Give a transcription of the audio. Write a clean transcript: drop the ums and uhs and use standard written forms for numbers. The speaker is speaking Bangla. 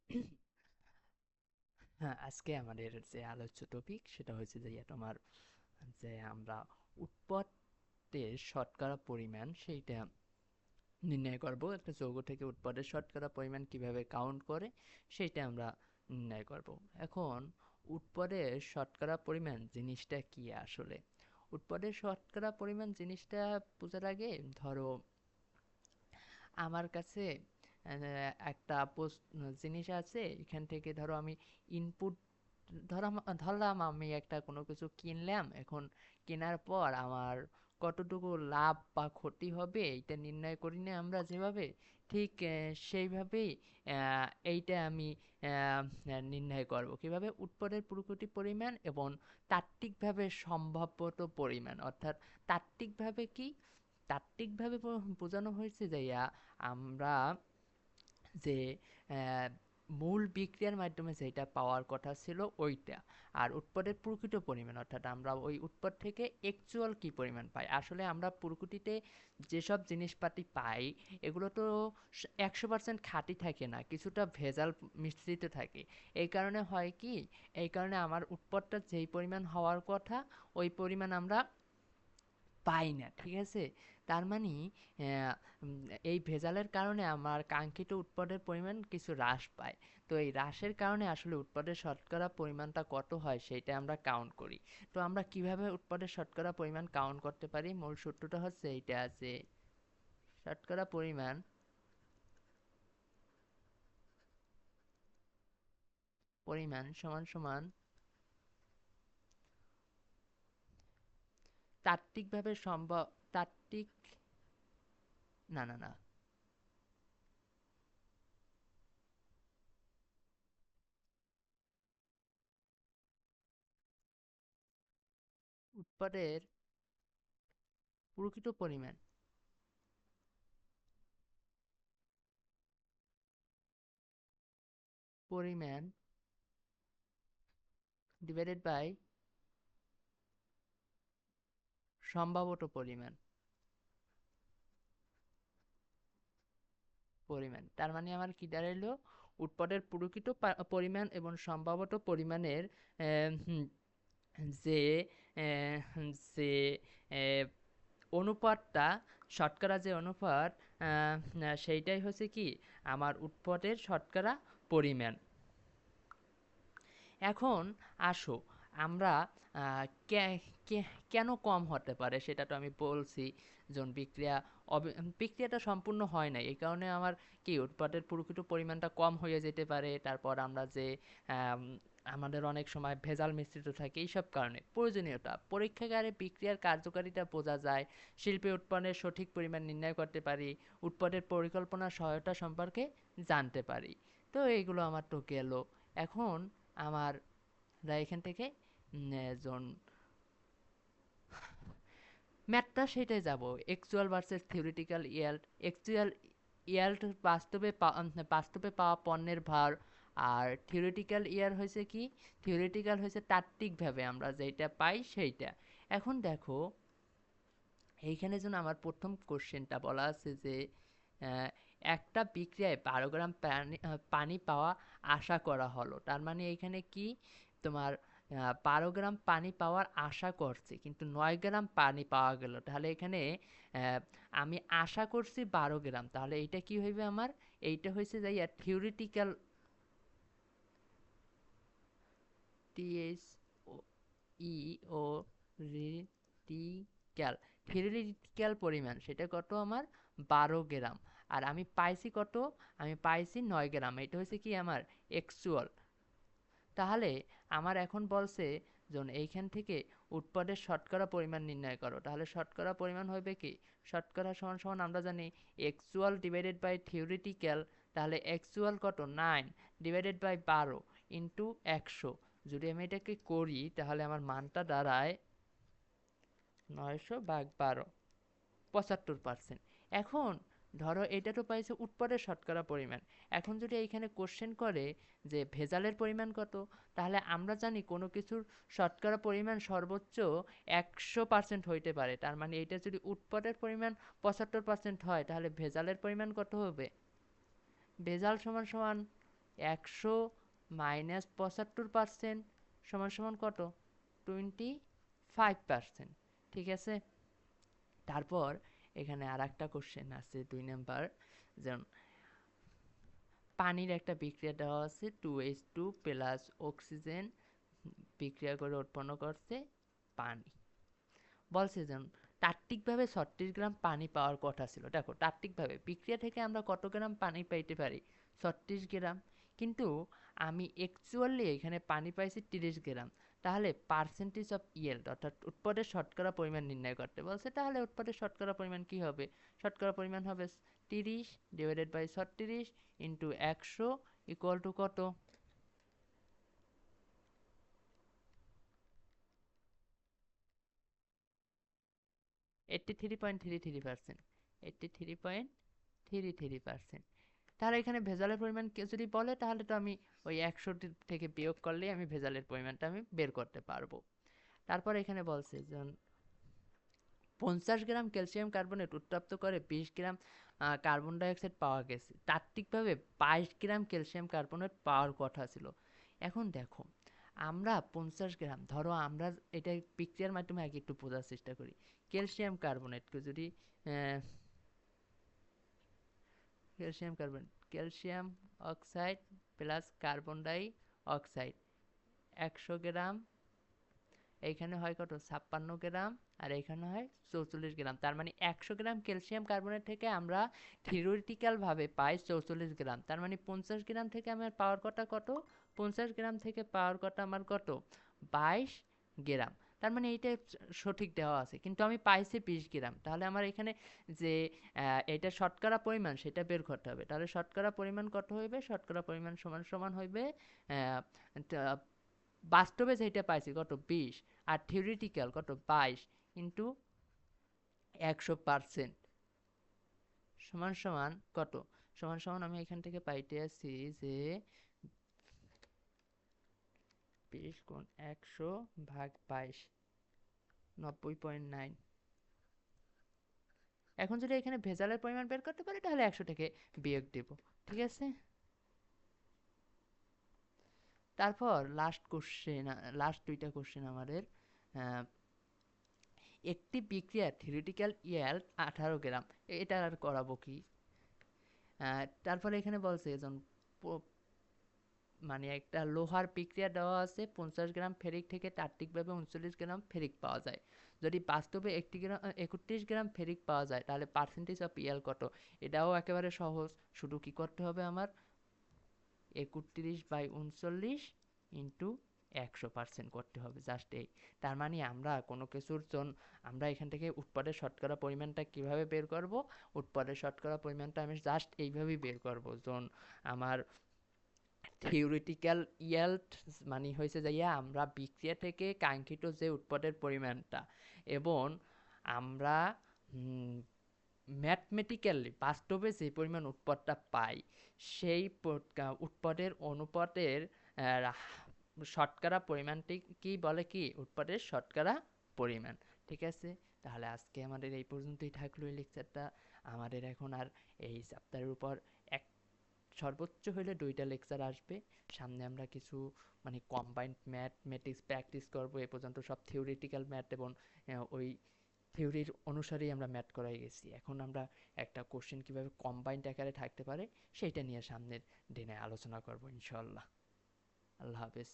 হ্যাঁ, আজকে আমাদের যে আলোচ্য টপিক সেটা হচ্ছে যে তোমার যে আমরা উৎপাদের শতকরা পরিমাণ সেইটা নির্ণয় করব। একটা যৌগ থেকে উৎপাদের শতকরা পরিমাণ কিভাবে কাউন্ট করে সেইটা আমরা নির্ণয় করব। এখন উৎপাদের শতকরা পরিমাণ জিনিসটা কি আসলে? উৎপাদের শতকরা পরিমাণ জিনিসটা বোঝার আগে ধরো আমার কাছে একটা জিনিস আছে, এখান থেকে ধরো আমি ইনপুট ধরলাম আমি একটা কোনো কিছু কিনলাম। এখন কেনার পর আমার কতটুকু লাভ বা ক্ষতি হবে এইটা নির্ণয় করি না আমরা যেভাবে, ঠিক সেইভাবেই এইটা আমি নির্ণয় করব কিভাবে উৎপাদের প্রকৃতি পরিমাণ এবং তাত্ত্বিকভাবে সম্ভাব্যত পরিমাণ। অর্থাৎ তাত্ত্বিকভাবে কি, তাত্ত্বিকভাবে বোঝানো হয়েছে যে আমরা যে আহ, মূল বিক্রিয়ার মাধ্যমে যেটা পাওয়ার কথা ছিল ওইটা, আর উৎপাদের প্রকৃত পরিমাণ অর্থাৎ আমরা ওই উৎপাদ থেকে অ্যাকচুয়াল কি পরিমাণ পাই। আসলে আমরা প্রকৃতিতে যেসব জিনিসপাতি পাই এগুলো তো 100% খাঁটি থাকে না, কিছুটা ভেজাল মিশ্রিত থাকে। এই কারণে হয় কি, এই কারণে আমার উৎপাদটা যেই পরিমাণ হওয়ার কথা ওই পরিমাণ আমরা পাই না, ঠিক আছে? তার মানে এই ভেজালের কারণে আমার কাঙ্ক্ষিত উৎপাদের পরিমাণ কিছু হ্রাস পায়। তো এই হ্রাসের কারণে আসলে উৎপাদের শতকরা পরিমাণটা কত হয় সেটা আমরা কাউন্ট করি। তো আমরা কিভাবে উৎপাদের শতকরা পরিমাণ কাউন্ট করতে পারি, মূল সূত্রটা হচ্ছে এইটা আছে, শতকরা পরিমাণ পরিমাণ সমান সমান তাত্ত্বিকভাবে সম্ভব, তাত্ত্বিক, না না না, উৎপাদের প্রকৃত পরিমাণ পরিমাণ ডিভাইডেড বাই সম্ভাব্যত পরিমাণ। পরিমাণ তার মানে আমার কি দাঁড়াইলো, উৎপাদের প্রকৃত পরিমাণ এবং সম্ভাব্যত পরিমাণের হুম, যে যে আহ, অনুপাতটা, শতকরা যে অনুপাত, সেইটাই হচ্ছে কি আমার উৎপাদের শতকরা পরিমাণ। এখন আসো আমরা কেন কম হতে পারে সেটা তো আমি বলছি। যখন বিক্রিয়াটা সম্পূর্ণ হয় নাই এই কারণে আমার কি উৎপাদের প্রকৃত পরিমাণটা কম হয়ে যেতে পারে। তারপর আমরা যে আম, আমাদের অনেক সময় ভেজাল মিশ্রিত থাকে, এইসব কারণে প্রয়োজনীয়তা পরীক্ষাগারে বিক্রিয়ার কার্যকারিতা বোঝা যায়, শিল্পে উৎপাদনের সঠিক পরিমাণ নির্ণয় করতে পারি, উৎপাদের পরিকল্পনা সহায়তা সম্পর্কে জানতে পারি। তো এইগুলো আমার তো গেল। এখন আমার এখান থেকে জন ম্যাথটা সেটাই যাব, actual versus theoretical yield. Actual yield বাস্তবে পাওয়া পণ্যের ভার, আর থিওরিটিক্যাল ইয়ার হয়েছে কি, থিওরিটিক্যাল হয়েছে তাত্ত্বিকভাবে আমরা যেটা পাই সেইটা। এখন দেখো এইখানে যেন আমার প্রথম কোশ্চেনটা বলা আছে যে আহ, একটা বিক্রিয়ায় 12 গ্রাম পানি পাওয়া আশা করা হলো। তার মানে এইখানে কি তোমার 12 গ্রাম পানি পাওয়ার আশা করছে কিন্তু 9 গ্রাম পানি পাওয়া গেল, তাহলে এখানে আহ, আমি আশা করছি 12 গ্রাম, তাহলে এইটা কি হইবে আমার, এইটা হয়েছে যাই থিওরিটিক্যাল, টিএস ই ও রিটিক্যাল, থিওরিটিক্যাল পরিমাণ সেটা কত আমার 12 গ্রাম। আর আমি পাইছি কত, আমি পাইছি 9 গ্রাম, এটা হচ্ছে কি আমার অ্যাকচুয়াল। তাহলে আমার এখন বলছে যখন এইখান থেকে উৎপাদের শতকরা পরিমাণ নির্ণয় করো, তাহলে শতকরা পরিমাণ হবে কি, শতকরা সমান সমান আমরা জানি অ্যাকচুয়াল ডিভাইডেড বাই থিওরিটিক্যাল। তাহলে অ্যাকচুয়াল কত 9 ডিভাইডেড বাই 12 ইন্টু 100। যদি আমি এটাকে করি তাহলে আমার মানটা দাঁড়ায় 900/12, 75%। এখন ধরো এটা তো পাইছে উৎপাদের শতকরা পরিমাণ। এখন যদি এইখানে কোশ্চেন করে যে ভেজালের পরিমাণ কত, তাহলে আমরা জানি কোনো কিছুর শতকরা পরিমাণ সর্বোচ্চ 100% হইতে পারে। তার মানে এটা যদি উৎপাদের পরিমাণ 75% হয় তাহলে ভেজালের পরিমাণ কত হবে, ভেজাল সমান সমান 100 মাইনাস 75% সমান সমান কত? 25%। ঠিক আছে? তারপর এখানে আর একটা কোশ্চেন আছে 2 নাম্বার, যেমন পানির একটা বিক্রিয়া দেওয়া আছে 2H2 প্লাস অক্সিজেন বিক্রিয়া করে উৎপন্ন করছে পানি। বলছে যেন তাত্ত্বিকভাবে 36 গ্রাম পানি পাওয়ার কথা ছিল। দেখো তাত্ত্বিকভাবে বিক্রিয়া থেকে আমরা কত গ্রাম পানি পাইতে পারি? 36 গ্রাম। কিন্তু আমি অ্যাকচুয়ালি এখানে পানি পাইছি 30 গ্রাম। তাহলে পার্সেন্টেজ অফ ইয়েল্ড অর্থাৎ উৎপাদের শতকরা পরিমাণ নির্ণয় করতে বলছে। তাহলে উৎপাদের শতকরা পরিমাণ কি হবে? শতকরা পরিমাণ হবে 30 divided by 36 into 100 equal to কত? 83.33%। 83.33%। তাহলে এখানে ভেজালের পরিমাণ কেউ যদি বলে তাহলে তো আমি ওই 100 থেকে বিয়োগ করলেই আমি ভেজালের পরিমাণটা আমি বের করতে পারবো। তারপর এখানে বলছে যে 50 গ্রাম ক্যালসিয়াম কার্বনেট উত্তপ্ত করে 20 গ্রাম কার্বন ডাইঅক্সাইড পাওয়া গেছে। তাত্ত্বিকভাবে 22 গ্রাম ক্যালসিয়াম কার্বনেট পাওয়ার কথা ছিল। এখন দেখো আমরা 50 গ্রাম, ধরো আমরা এটা বিক্রিয়ার মাধ্যমে আগে একটু বোঝার চেষ্টা করি। ক্যালসিয়াম কার্বনেটকে যদি calcium carbon calcium oxide plus carbon dioxide 100 gram, এইখানে হয় কত? 56 গ্রাম, আর এখানে হয় 44 গ্রাম। তার মানে 100 গ্রাম ক্যালসিয়াম কার্বনেট থেকে আমরা থিওরিটিক্যাল ভাবে পাই 44 গ্রাম। তার মানে 50 গ্রাম থেকে আমার পাওয়ার কথা কত? 50 গ্রাম থেকে পাওয়ার কথা আমার কত? 22 গ্রাম। তার মানে এইটা সঠিক দেওয়া আছে, কিন্তু আমি পাইছি 20 গ্রাম। তাহলে আমার এখানে যে এটা শতকরা পরিমাণ সেটা বের করতে হবে। তাহলে শতকরা পরিমাণ কত হইবে? শতকরা পরিমাণ সমান সমান হইবে বাস্তবে যেটা পাইছি কত? 20, আর থিওরিটিক্যাল কত? 22 ইন্টু 100% সমান সমান কত? সমান সমান আমি এখান থেকে পাইতে আছি যে 20 গুণ 100 ভাগ 22, 90.9। এখন যদি এখানে ভেজালের পরিমাণ বের করতে পারি তাহলে 100 থেকে বিয়োগ দেব। ঠিক আছে? তারপর লাস্ট কোশ্চেন, লাস্ট দুইটা কোশ্চেন আমাদের। একটি বিক্রিয়ার থিওরিটিক্যাল ইয়েল্ড 18 গ্রাম, এটা আর করাবো কি? তারপরে এখানে বলছে যেমন মানে একটা লোহার বিক্রিয়া দেওয়া আছে 50 গ্রাম ফেরিক থেকে তাত্ত্বিকভাবে 39 গ্রাম ফেরিক পাওয়া যায়। যদি বাস্তবে 31 গ্রাম ফেরিক পাওয়া যায় তাহলে পার্সেন্টেজ অফ ইয়েল কত? এটাও একেবারে সহজ, শুধু কি করতে হবে আমার? 31/39 ইন্টু 100% করতে হবে, জাস্ট এই। তার মানে আমরা কোনো কিছুর আমরা এখান থেকে উৎপাদের শতকরা পরিমাণটা কিভাবে বের করব? উৎপাদের শতকরা পরিমাণটা আমি জাস্ট এইভাবেই বের করব। আমার থিওরিটিক্যাল ইয়েল্ড মানে হয়েছে যে আমরা বিক্রিয়া থেকে কাঙ্ক্ষিত যে উৎপাদের পরিমাণটা, এবং আমরা ম্যাথমেটিক্যালি বাস্তবে যে পরিমাণ উৎপাদটা পাই সেই উৎপাদের অনুপাতের শতকরা পরিমাণটি কি বলে? কি উৎপাদের শতকরা পরিমাণ। ঠিক আছে? তাহলে আজকে আমাদের এই পর্যন্তই থাকলো এই লেকচারটা। আমাদের এখন আর এই চ্যাপ্টারের উপর এক সর্বোচ্চ হইলে 2টা লেকচার আসবে। সামনে আমরা কিছু মানে কম্বাইন্ড ম্যাথমেটিক্স প্র্যাকটিস করব। এ পর্যন্ত সব থিওরিটিক্যাল ম্যাথ এবং ওই থিওরির অনুসারেই আমরা ম্যাথ করাই গেছি। এখন আমরা একটা কোশ্চেন কিভাবে কম্বাইন্ড আকারে থাকতে পারে সেইটা নিয়ে সামনের দিনে আলোচনা করব ইনশাল্লাহ। আল্লাহ হাফেজ।